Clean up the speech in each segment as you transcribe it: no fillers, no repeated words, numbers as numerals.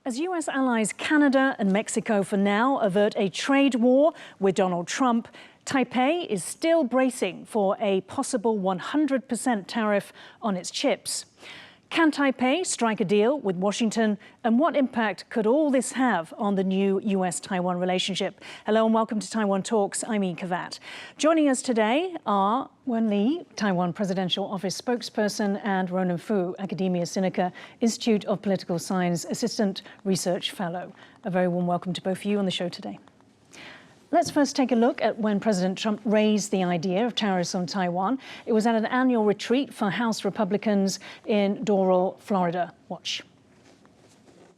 As U.S. allies Canada and Mexico for now avert a trade war with Donald Trump, Taipei is still bracing for a possible 100% tariff on its chips. Can Taipei strike a deal with Washington, and what impact could all this have on the new U.S. Taiwan relationship? Hello and welcome to Taiwan Talks. I'm Yin Kavat. Joining us today are Wen Lii, Taiwan Presidential Office spokesperson, and Ronan Fu, Academia Sinica, Institute of Political Science Assistant Research Fellow. A very warm welcome to both of you on the show today. Let's first take a look at when President Trump raised the idea of tariffs on Taiwan. It was at an annual retreat for House Republicans in Doral, Florida. Watch.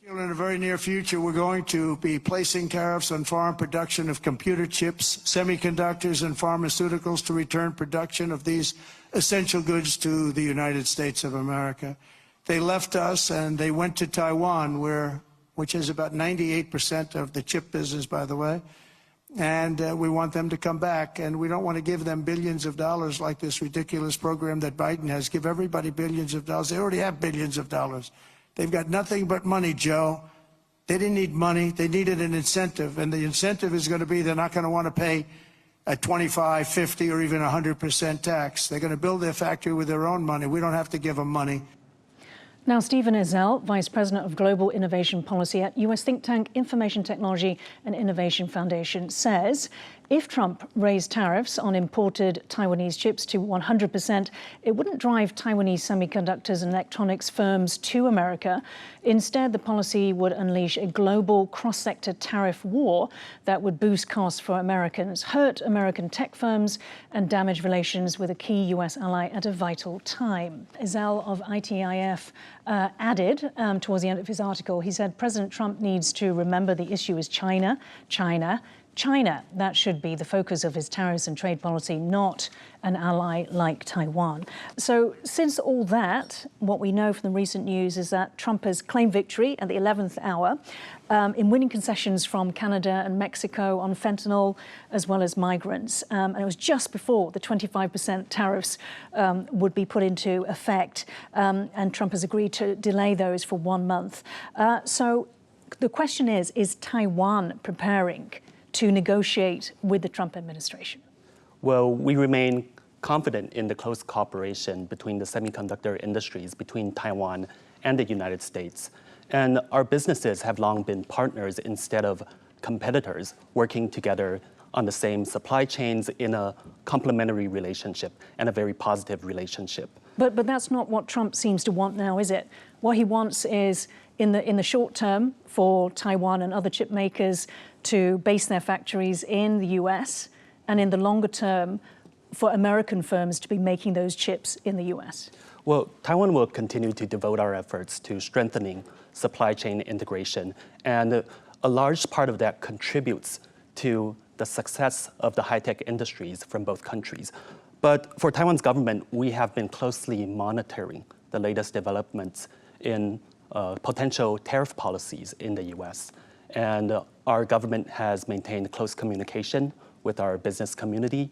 In the very near future, we're going to be placing tariffs on foreign production of computer chips, semiconductors, and pharmaceuticals to return production of these essential goods to the United States of America. They left us and they went to Taiwan, which is about 98% of the chip business, by the way. And we want them to come back, and we don't want to give them billions of dollars like this ridiculous program that Biden has. Give everybody billions of dollars. They already have billions of dollars. They've got nothing but money, Joe. They didn't need money. They needed an incentive, and the incentive is going to be they're not going to want to pay a 25, 50, or even 100% tax. They're going to build their factory with their own money. We don't have to give them money. Now, Stephen Ezell, Vice President of Global Innovation Policy at U.S. think tank Information Technology and Innovation Foundation, says if Trump raised tariffs on imported Taiwanese chips to 100%, it wouldn't drive Taiwanese semiconductors and electronics firms to America. Instead, the policy would unleash a global cross-sector tariff war that would boost costs for Americans, hurt American tech firms, and damage relations with a key U.S. ally at a vital time. Ezell of ITIF added towards the end of his article, he said President Trump needs to remember the issue is China, China, China. That should be the focus of his tariffs and trade policy, not an ally like Taiwan. So since all that, what we know from the recent news is that Trump has claimed victory at the 11th hour in winning concessions from Canada and Mexico on fentanyl as well as migrants. And it was just before the 25% tariffs would be put into effect. And Trump has agreed to delay those for 1 month. So the question is Taiwan preparing to negotiate with the Trump administration? Well, we remain confident in the close cooperation between the semiconductor industries, between Taiwan and the United States. And our businesses have long been partners instead of competitors, working together on the same supply chains in a complementary relationship and a very positive relationship. But that's not what Trump seems to want now, is it? What he wants is, in the short term, for Taiwan and other chip makers to base their factories in the US, and in the longer term, for American firms to be making those chips in the US. Well, Taiwan will continue to devote our efforts to strengthening supply chain integration, and a large part of that contributes to the success of the high-tech industries from both countries. But for Taiwan's government, we have been closely monitoring the latest developments in potential tariff policies in the US. And our government has maintained close communication with our business community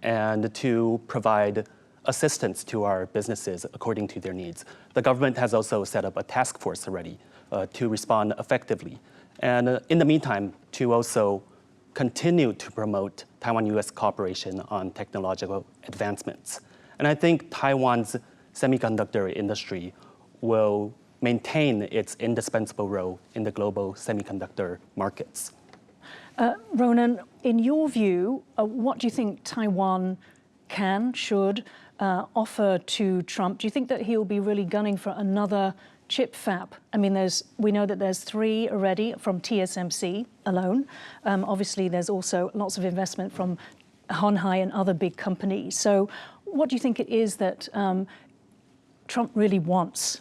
and to provide assistance to our businesses according to their needs. The government has also set up a task force already to respond effectively. And in the meantime, to also continue to promote Taiwan-US cooperation on technological advancements. And I think Taiwan's semiconductor industry will maintain its indispensable role in the global semiconductor markets. Ronan, in your view, what do you think Taiwan should offer to Trump? Do you think that he'll be really gunning for another chip fab? I mean, we know that there's 3 already from TSMC alone. Obviously, there's also lots of investment from Honhai and other big companies. So what do you think it is that Trump really wants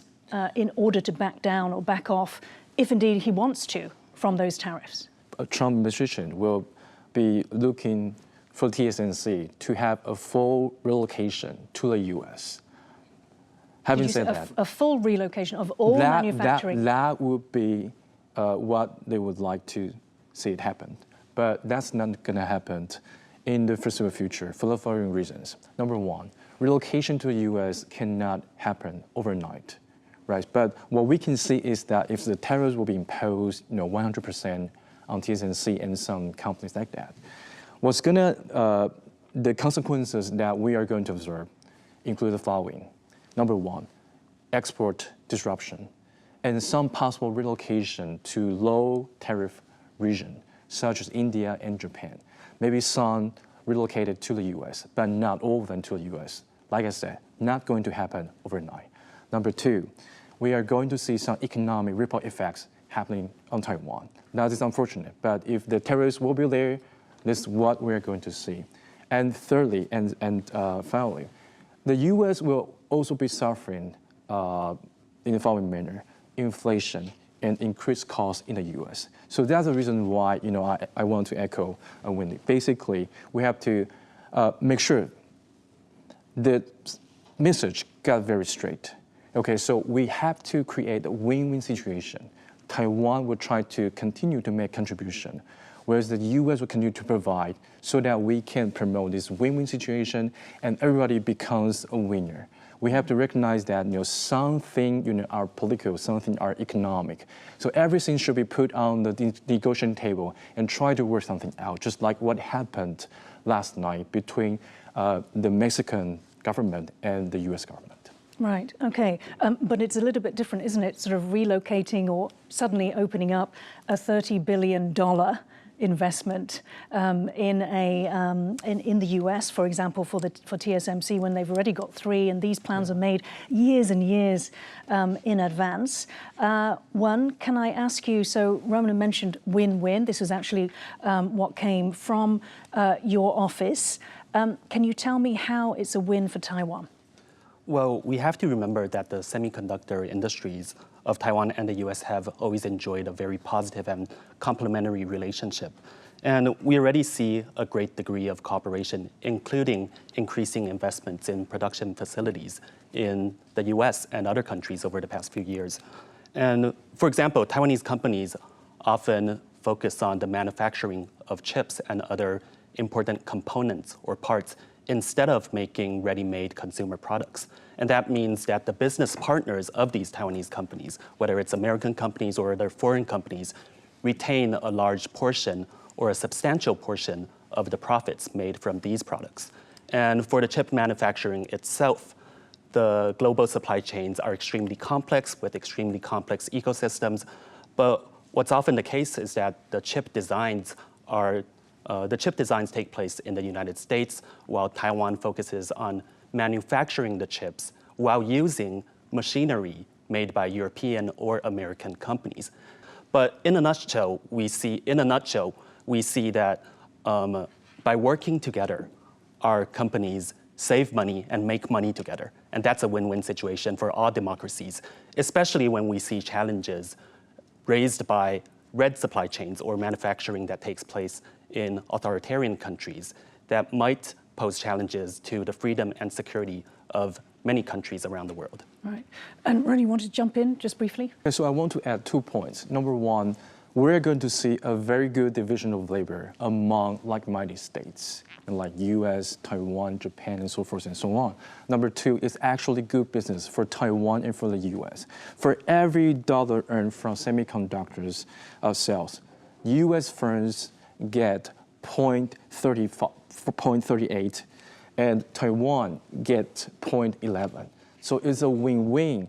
in order to back down or back off, if indeed he wants to, from those tariffs? A Trump administration will be looking for TSMC to have a full relocation to the U.S. Having said that, a full relocation of all manufacturing. That would be what they would like to see it happen. But that's not going to happen in the foreseeable future for the following reasons. Number one, relocation to the U.S. cannot happen overnight. right? But what we can see is that if the tariffs will be imposed, 100% on TSMC and some companies like that, the consequences that we are going to observe include the following. Number one, export disruption and some possible relocation to low tariff region, such as India and Japan. Maybe some relocated to the US, but not all of them to the US. Like I said, not going to happen overnight. Number two, we are going to see some economic ripple effects happening on Taiwan. That is unfortunate, but if the tariffs will be there, this is what we're going to see. And thirdly, and finally, the US will also be suffering in the following manner: inflation and increased costs in the US. So that's the reason why I want to echo Wen Lii. Basically, we have to make sure the message got very straight. Okay, so we have to create a win-win situation. Taiwan will try to continue to make contribution, whereas the U.S. will continue to provide, so that we can promote this win-win situation and everybody becomes a winner. We have to recognize that something are political, something are economic. So everything should be put on the negotiation table and try to work something out, just like what happened last night between the Mexican government and the U.S. government. Right, okay. But it's a little bit different, isn't it? Sort of relocating or suddenly opening up a $30 billion investment in the US, for example, for TSMC, when they've already got 3, and these plans are made years and years in advance. One, can I ask you, so Ronan mentioned win-win. This is actually what came from your office. Can you tell me how it's a win for Taiwan? Well, we have to remember that the semiconductor industries of Taiwan and the US have always enjoyed a very positive and complementary relationship. And we already see a great degree of cooperation, including increasing investments in production facilities in the US and other countries over the past few years. And for example, Taiwanese companies often focus on the manufacturing of chips and other important components or parts instead of making ready-made consumer products. And that means that the business partners of these Taiwanese companies, whether it's American companies or other foreign companies, retain a large portion or a substantial portion of the profits made from these products. And for the chip manufacturing itself, the global supply chains are extremely complex with extremely complex ecosystems. But what's often the case is that the chip designs take place in the United States, while Taiwan focuses on manufacturing the chips while using machinery made by European or American companies. But in a nutshell, we see that by working together, our companies save money and make money together. And that's a win-win situation for all democracies, especially when we see challenges raised by red supply chains or manufacturing that takes place in authoritarian countries that might pose challenges to the freedom and security of many countries around the world. Right. And Ronan, you want to jump in just briefly? So I want to add 2 points. Number one, we're going to see a very good division of labor among like-minded states, and like U.S., Taiwan, Japan, and so forth and so on. Number two, it's actually good business for Taiwan and for the U.S. For every dollar earned from semiconductors sales, U.S. firms get 0.38, and Taiwan get 0.11. So it's a win-win,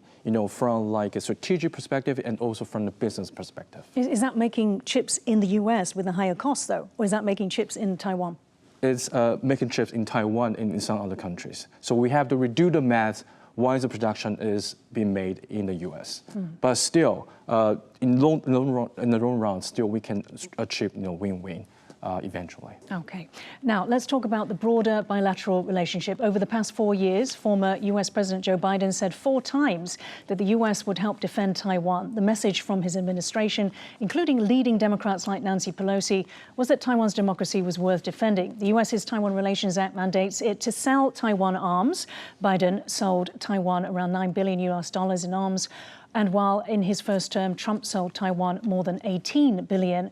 from like a strategic perspective and also from the business perspective. Is that making chips in the US with a higher cost, though? Or is that making chips in Taiwan? It's making chips in Taiwan and in some other countries. So we have to redo the math once the production is being made in the US. But still, in the long run, still we can achieve win-win. Eventually. Okay. Now, let's talk about the broader bilateral relationship. Over the past 4 years, former US President Joe Biden said 4 times that the US would help defend Taiwan. The message from his administration, including leading Democrats like Nancy Pelosi, was that Taiwan's democracy was worth defending. The US's Taiwan Relations Act mandates it to sell Taiwan arms. Biden sold Taiwan around $9 billion in arms And while in his first term, Trump sold Taiwan more than $18 billion.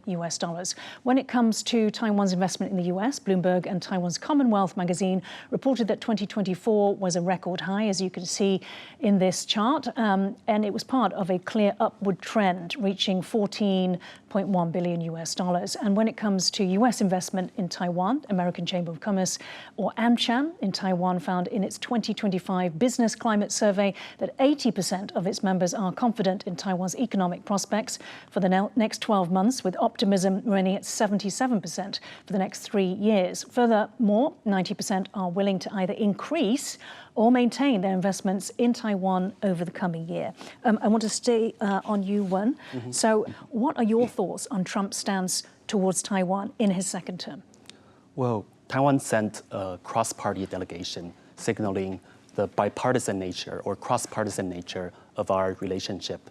When it comes to Taiwan's investment in the US, Bloomberg and Taiwan's Commonwealth magazine reported that 2024 was a record high, as you can see in this chart. And it was part of a clear upward trend, reaching $14.1 billion. And when it comes to US investment in Taiwan, American Chamber of Commerce, or AmCham in Taiwan, found in its 2025 Business Climate Survey that 80% of its members are confident in Taiwan's economic prospects for the next 12 months, with optimism running at 77% for the next 3 years. Furthermore, 90% are willing to either increase or maintain their investments in Taiwan over the coming year. I want to stay on you, Wen. So what are your thoughts on Trump's stance towards Taiwan in his second term? Well, Taiwan sent a cross-party delegation signaling the bipartisan nature or cross-partisan nature of our relationship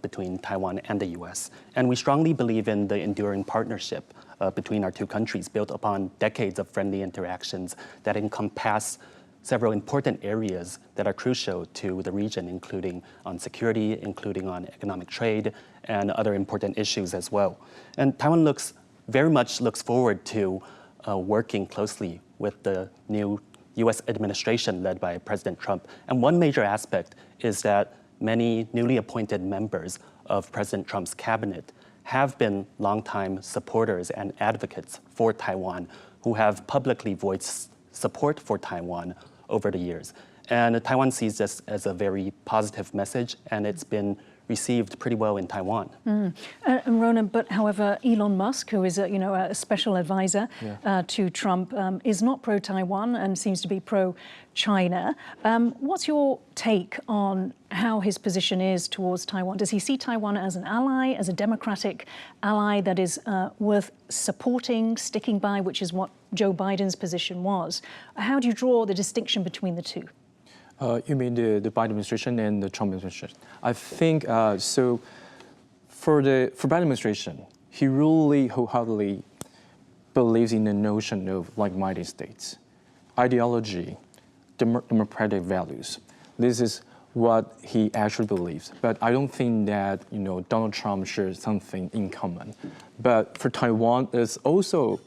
between Taiwan and the U.S. And we strongly believe in the enduring partnership between our two countries, built upon decades of friendly interactions that encompass several important areas that are crucial to the region, including on security, including on economic trade, and other important issues as well. And Taiwan very much looks forward to working closely with the new U.S. administration led by President Trump. And one major aspect is that many newly appointed members of President Trump's cabinet have been longtime supporters and advocates for Taiwan who have publicly voiced support for Taiwan over the years. And Taiwan sees this as a very positive message, and it's been received pretty well in Taiwan. And Ronan, but however, Elon Musk, who is a special advisor to Trump, is not pro-Taiwan and seems to be pro-China. What's your take on how his position is towards Taiwan? Does he see Taiwan as an ally, as a democratic ally that is worth supporting, sticking by, which is what Joe Biden's position was? How do you draw the distinction between the two? You mean the Biden administration and the Trump administration? I think so. For Biden administration, he really wholeheartedly believes in the notion of like-minded states, ideology, democratic values. This is what he actually believes. But I don't think that Donald Trump shares something in common. But for Taiwan, it's also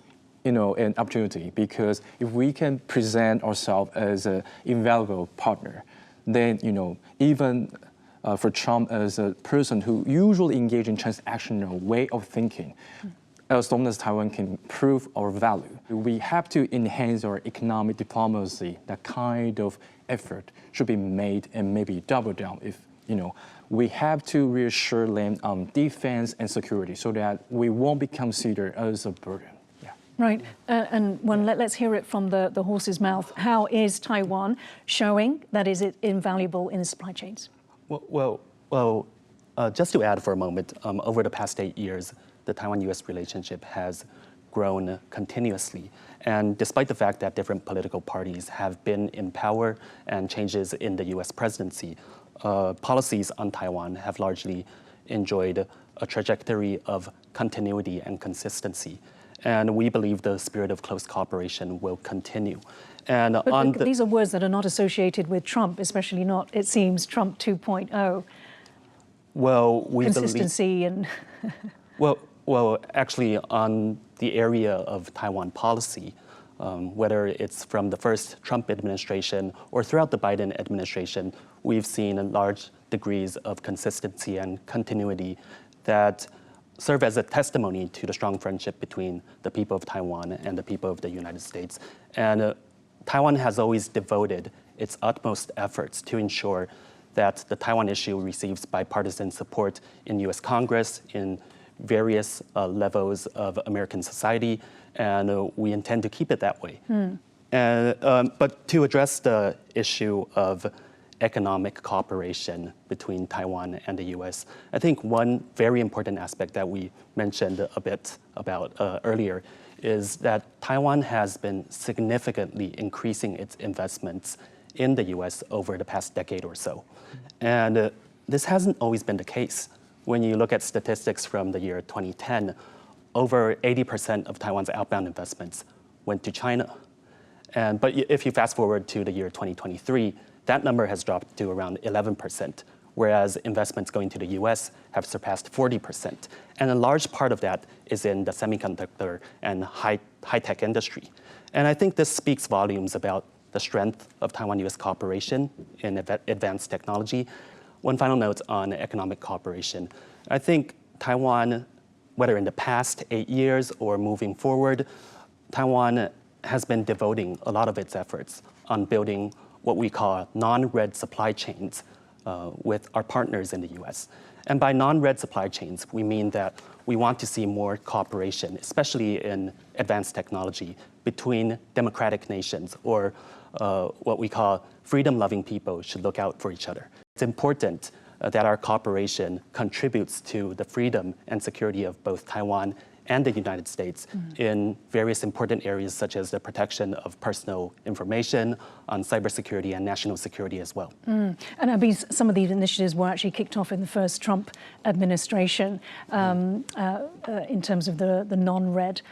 an opportunity, because if we can present ourselves as an invaluable partner, then even for Trump as a person who usually engages in transactional way of thinking, as long as Taiwan can prove our value, we have to enhance our economic diplomacy. That kind of effort should be made, and maybe double down if we have to reassure them on defense and security so that we won't be considered as a burden. Right, and let's hear it from the horse's mouth. How is Taiwan showing that is it invaluable in the supply chains? Well, just to add for a moment, over the past 8 years, the Taiwan-U.S. relationship has grown continuously. And despite the fact that different political parties have been in power and changes in the U.S. presidency, policies on Taiwan have largely enjoyed a trajectory of continuity and consistency. And we believe the spirit of close cooperation will continue. And but these are words that are not associated with Trump, especially not, it seems, Trump 2.0. Well, we consistency believe, and well, actually, on the area of Taiwan policy, whether it's from the first Trump administration or throughout the Biden administration, we've seen large degrees of consistency and continuity that serve as a testimony to the strong friendship between the people of Taiwan and the people of the United States. And Taiwan has always devoted its utmost efforts to ensure that the Taiwan issue receives bipartisan support in U.S. Congress, in various levels of American society, and we intend to keep it that way. But to address the issue of economic cooperation between Taiwan and the U.S., I think one very important aspect that we mentioned a bit about earlier is that Taiwan has been significantly increasing its investments in the U.S. over the past decade or so. And this hasn't always been the case. When you look at statistics from the year 2010, over 80% of Taiwan's outbound investments went to China. But if you fast forward to the year 2023, that number has dropped to around 11%, whereas investments going to the US have surpassed 40%. And a large part of that is in the semiconductor and high-tech industry. And I think this speaks volumes about the strength of Taiwan-US cooperation in advanced technology. One final note on economic cooperation. I think Taiwan, whether in the past 8 years or moving forward, Taiwan has been devoting a lot of its efforts on building what we call non-red supply chains with our partners in the US. And by non-red supply chains, we mean that we want to see more cooperation, especially in advanced technology, between democratic nations, or what we call freedom-loving people should look out for each other. It's important that our cooperation contributes to the freedom and security of both Taiwan and the United States in various important areas such as the protection of personal information, on cybersecurity and national security as well. And I mean, some of these initiatives were actually kicked off in the first Trump administration in terms of the non-red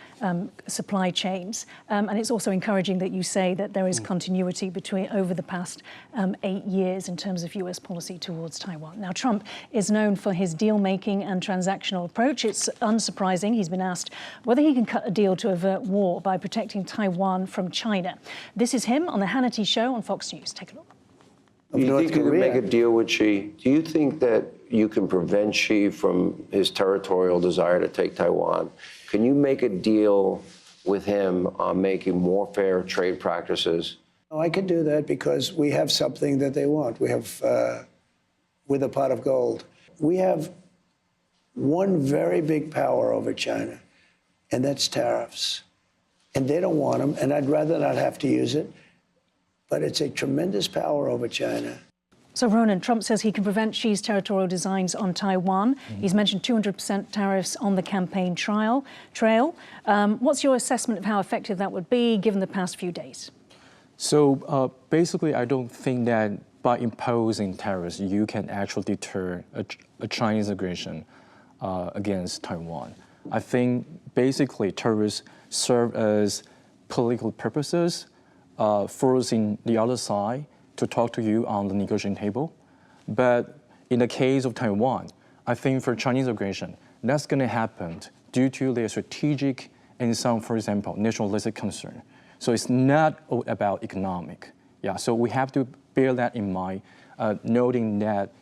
supply chains. And it's also encouraging that you say that there is continuity over the past 8 years in terms of US policy towards Taiwan. Now, Trump is known for his deal-making and transactional approach. It's unsurprising he's been asked whether he can cut a deal to avert war by protecting Taiwan from China. This is him on the Hannity Show on Fox News. Take a look. Do you think you can make a deal with Xi? Do you think that you can prevent Xi from his territorial desire to take Taiwan? Can you make a deal with him on making more fair trade practices? Oh, I can do that because we have something that they want. We have, with a pot of gold, we have one very big power over China, and that's tariffs. And they don't want them, and I'd rather not have to use it, but it's a tremendous power over China. So, Ronan, Trump says he can prevent Xi's territorial designs on Taiwan. He's mentioned 200% tariffs on the campaign trail. What's your assessment of how effective that would be given the past few days? So basically, I don't think that by imposing tariffs, you can actually deter a Chinese aggression against Taiwan. I think basically tariffs serve as political purposes, forcing the other side to talk to you on the negotiating table. But in the case of Taiwan, I think for Chinese aggression, that's going to happen due to their strategic and some, for example, nationalistic concern. So it's not about economic. Yeah, so we have to bear that in mind, noting that,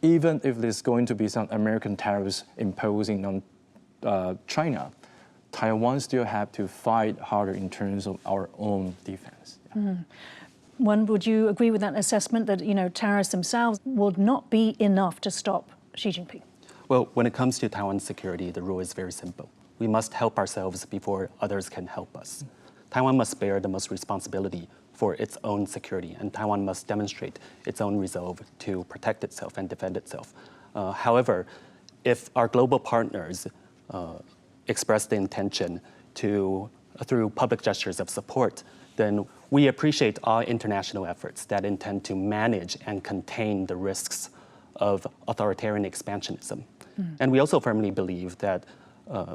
even if there's going to be some American tariffs imposing on China, Taiwan still have to fight harder in terms of our own defense. Yeah. One, would you agree with that assessment that, tariffs themselves would not be enough to stop Xi Jinping? Well, when it comes to Taiwan's security, the rule is very simple. We must help ourselves before others can help us. Taiwan must bear the most responsibility for its own security, and Taiwan must demonstrate its own resolve to protect itself and defend itself. However, if our global partners express the intention to, through public gestures of support, then we appreciate all international efforts that intend to manage and contain the risks of authoritarian expansionism. And we also firmly believe that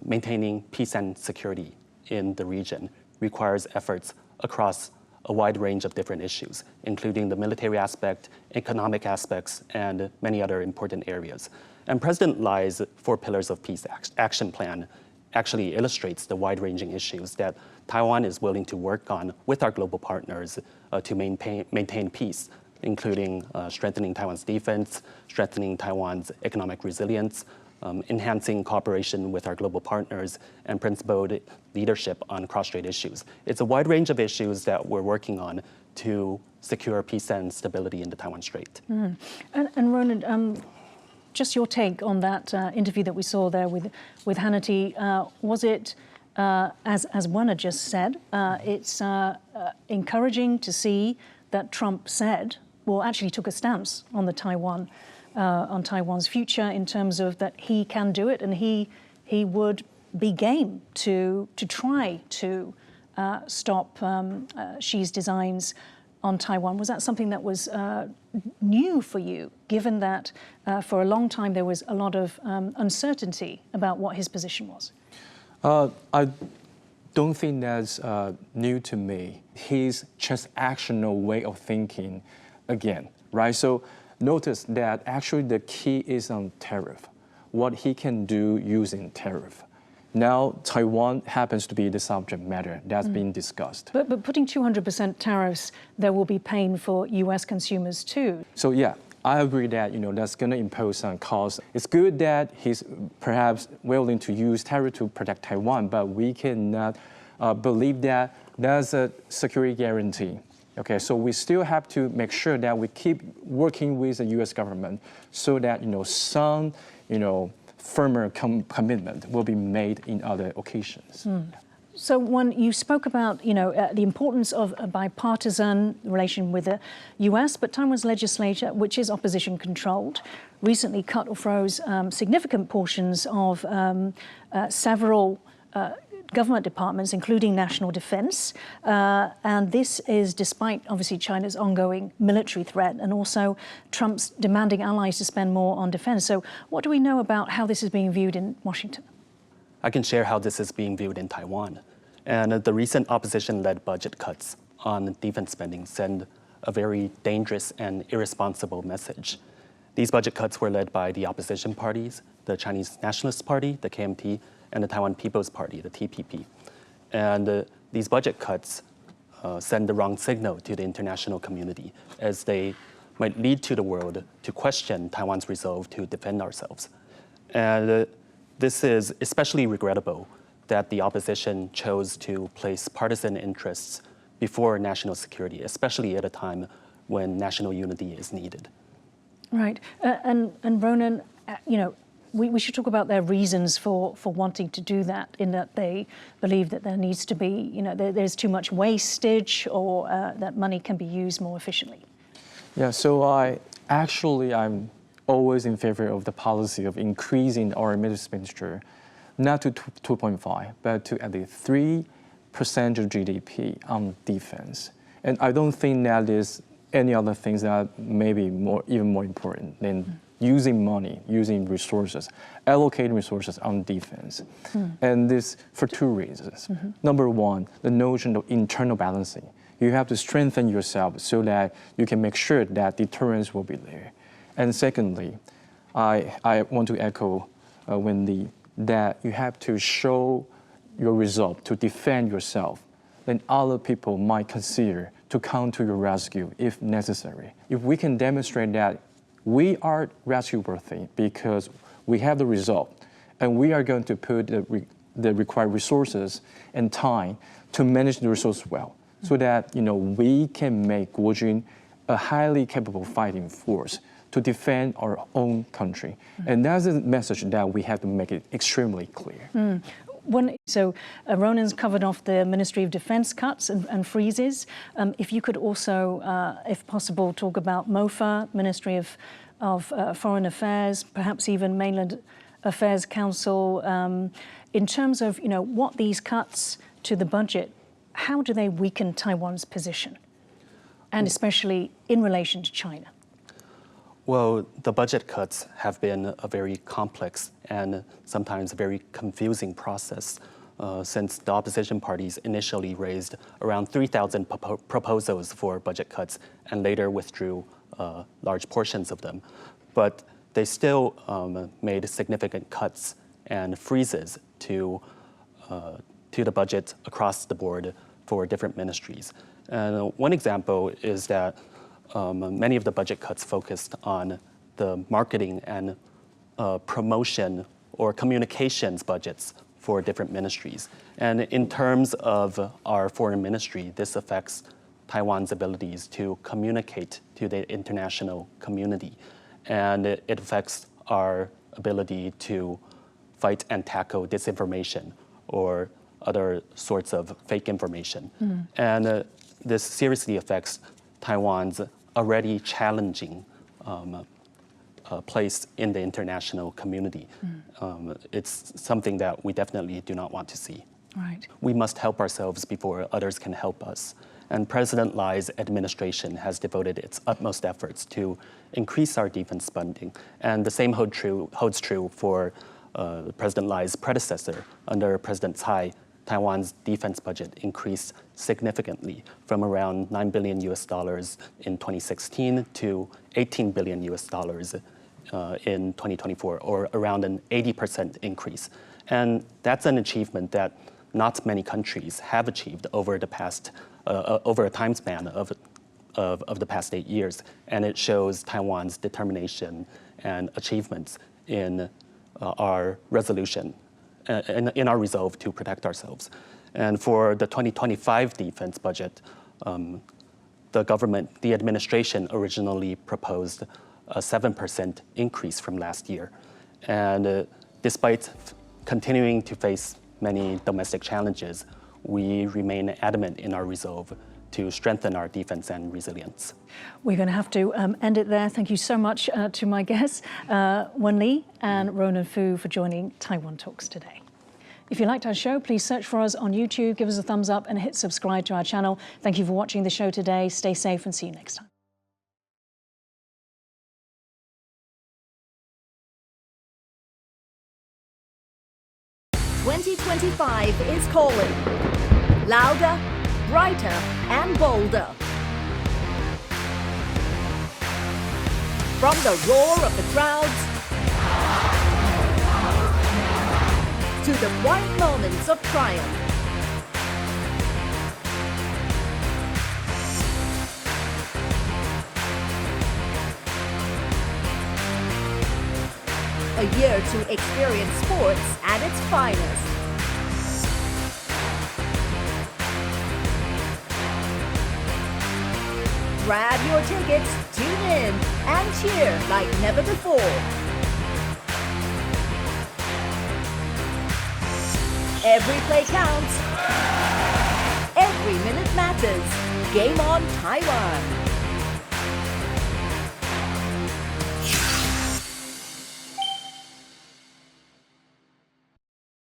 maintaining peace and security in the region requires efforts across a wide range of different issues, including the military aspect, economic aspects, and many other important areas. And President Li's 4 Pillars of Peace Action Plan actually illustrates the wide-ranging issues that Taiwan is willing to work on with our global partners to maintain peace, including strengthening Taiwan's defense, strengthening Taiwan's economic resilience, enhancing cooperation with our global partners, and principled leadership on cross-strait issues. It's a wide range of issues that we're working on to secure peace and stability in the Taiwan Strait. And Ronan, just your take on that interview that we saw there with Hannity. Was it, as Wen had just said, it's encouraging to see that Trump said, well, actually took a stance on the on Taiwan's future in terms of that he can do it and he would be game to try to stop Xi's designs on Taiwan. Was that something that was new for you, given that for a long time there was a lot of uncertainty about what his position was? I don't think that's new to me. His transactional way of thinking, again, right? So notice that actually the key is on tariff, what he can do using tariff. Now, Taiwan happens to be the subject matter that's being discussed. But putting 200% tariffs, there will be pain for U.S. consumers too. So yeah, I agree that that's going to impose some costs. It's good that he's perhaps willing to use tariff to protect Taiwan, but we cannot believe that there's a security guarantee. Okay, so we still have to make sure that we keep working with the U.S. government so that some firmer commitment will be made in other occasions. So when you spoke about the importance of a bipartisan relation with the U.S., but Taiwan's legislature, which is opposition controlled, recently cut or froze significant portions of several government departments, including national defense. And this is despite, obviously, China's ongoing military threat and also Trump's demanding allies to spend more on defense. So what do we know about how this is being viewed in Washington? I can share how this is being viewed in Taiwan. And the recent opposition-led budget cuts on defense spending send a very dangerous and irresponsible message. These budget cuts were led by the opposition parties, the Chinese Nationalist Party, the KMT, and the Taiwan People's Party, the TPP. And these budget cuts send the wrong signal to the international community, as they might lead to the world to question Taiwan's resolve to defend ourselves. And this is especially regrettable that the opposition chose to place partisan interests before national security, especially at a time when national unity is needed. Right. And Ronan, we should talk about their reasons for wanting to do that, in that they believe that there needs to be, there's too much wastage, or that money can be used more efficiently. Yeah, so I'm always in favor of the policy of increasing our military expenditure, not to 2.5, but to at least 3% of GDP on defense. And I don't think that is any other things that may be even more important than using money, using resources, allocating resources on defense. And this for two reasons. Number one, the notion of internal balancing. You have to strengthen yourself so that you can make sure that deterrence will be there. And secondly, I want to echo Wen Lii, that you have to show your resolve to defend yourself. Then other people might consider to come to your rescue if necessary. If we can demonstrate that we are rescue worthy because we have the resolve, and we are going to put the required resources and time to manage the resources well, so that we can make Guojun a highly capable fighting force to defend our own country. And that's a message that we have to make it extremely clear. So Ronan's covered off the Ministry of Defense cuts and freezes. If you could also, if possible, talk about MOFA, Ministry of Foreign Affairs, perhaps even Mainland Affairs Council, in terms of what these cuts to the budget, how do they weaken Taiwan's position, and especially in relation to China? Well, the budget cuts have been a very complex and sometimes very confusing process since the opposition parties initially raised around 3,000 proposals for budget cuts and later withdrew large portions of them. But they still made significant cuts and freezes to the budget across the board for different ministries. And one example is that many of the budget cuts focused on the marketing and promotion or communications budgets for different ministries. And in terms of our foreign ministry, this affects Taiwan's abilities to communicate to the international community. And it affects our ability to fight and tackle disinformation or other sorts of fake information. And this seriously affects Taiwan's already challenging place in the international community. It's something that we definitely do not want to see. Right. We must help ourselves before others can help us. And President Li's administration has devoted its utmost efforts to increase our defense spending. And the same holds true for President Li's predecessor under President Tsai, Taiwan's defense budget increased significantly from around $9 billion in 2016 to $18 billion in 2024, or around an 80% increase. And that's an achievement that not many countries have achieved over the past, over a time span of the past 8 years. And it shows Taiwan's determination and achievements in our resolution, in our resolve to protect ourselves. And for the 2025 defense budget, the administration originally proposed a 7% increase from last year. And despite continuing to face many domestic challenges, we remain adamant in our resolve to strengthen our defense and resilience. We're going to have to end it there. Thank you so much to my guests, Wen Lii and Ronan Fu, for joining Taiwan Talks today. If you liked our show, please search for us on YouTube, give us a thumbs up and hit subscribe to our channel. Thank you for watching the show today. Stay safe and see you next time. "2025 is calling. Louder, brighter, and bolder. From the roar of the crowds to the quiet moments of triumph, a year to experience sports at its finest. Grab your tickets, tune in, and cheer like never before. Every play counts. Every minute matters. Game on, Taiwan.